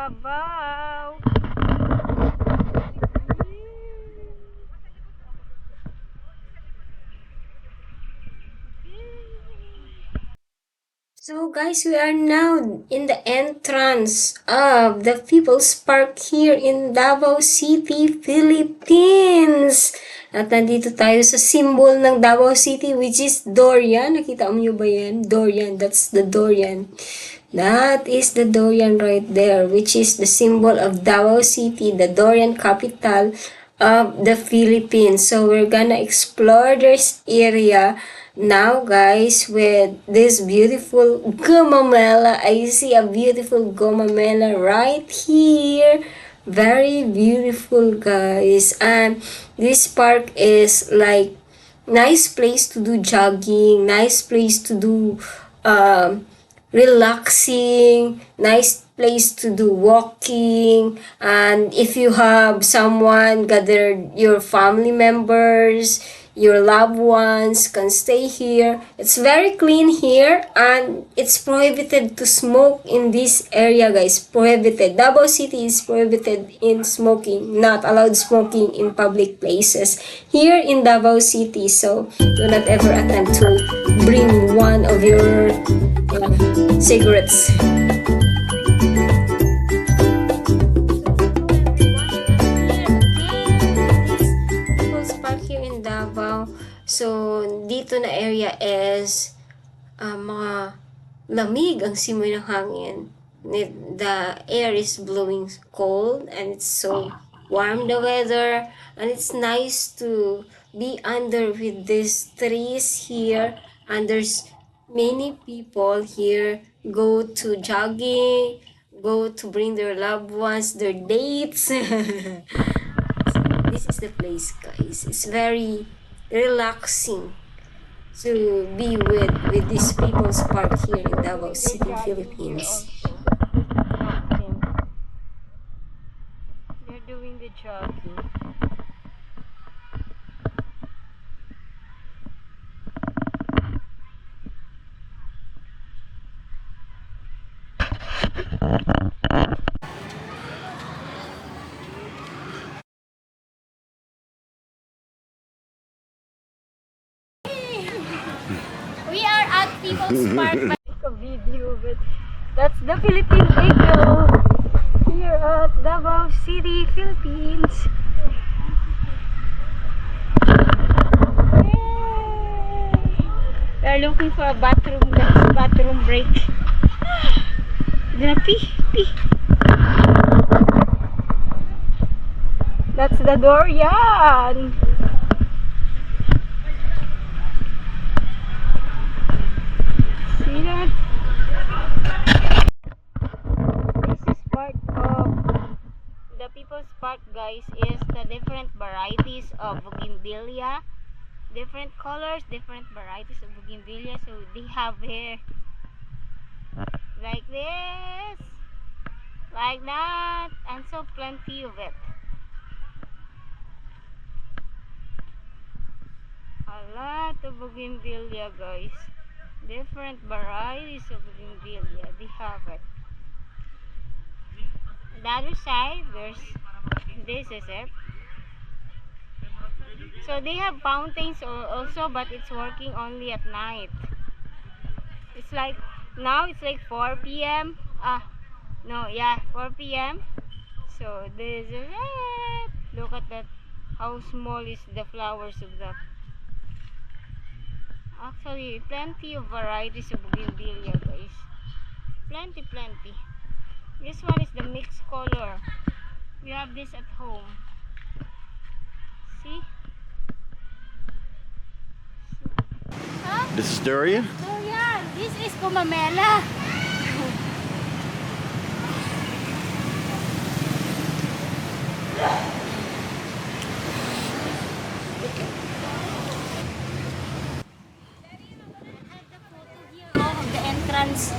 Davao. So guys, we are now in the entrance of the People's Park here in Davao City, Philippines. At nandito tayo sa symbol ng Davao City, which is Dorian. Nakita mo ba yan? Dorian, that's the Dorian. That is the Dorian right there, which is the symbol of Davao City, the Dorian capital of the Philippines. So we're gonna explore this area now, guys, with this beautiful gumamela. I see a beautiful gumamela right here. Very beautiful, guys. And this park is like nice place to do jogging, nice place to do relaxing, nice place to do walking. And if you have someone, gathered your family members, your loved ones can stay here. It's very clean here, and it's prohibited to smoke in this area, guys. Prohibited. Davao City is prohibited in smoking, not allowed smoking in public places here in Davao City. So do not ever attempt to bring one of your cigarettes. So, dito na area is mga lamig ang simoy ng hangin. The air is blowing cold and it's so warm the weather, and it's nice to be under with these trees here, and there's many people here go to jogging, go to bring their loved ones, their dates. This is the place, guys. It's very relaxing to be with this People's Park here in Davao City, Philippines. They're doing the jogging. We are at People's Park. Make a video, but that's the Philippine Eagle here at Davao City, Philippines. We're looking for a bathroom, guys. Bathroom break. Gonna pee. That's the Dorian. See that? This is part of the People's Park, guys. Is the different varieties of bougainvillea, different colors, different varieties of bougainvillea. So they have here like this, like that, and so plenty of it. A lot of bougainvillea, guys. Different varieties of bougainvillea. They have it. The other side, this is it. So they have fountains also, but it's working only at night. It's like now it's like 4 p.m. 4 p.m. So this is it. Look at that. How small is the flowers of that. Actually, plenty of varieties of bougainvillea, guys. Plenty. This one is the mixed color. We have this at home. See? Huh? This is Dorian? Dorian. This is gumamela. The entrance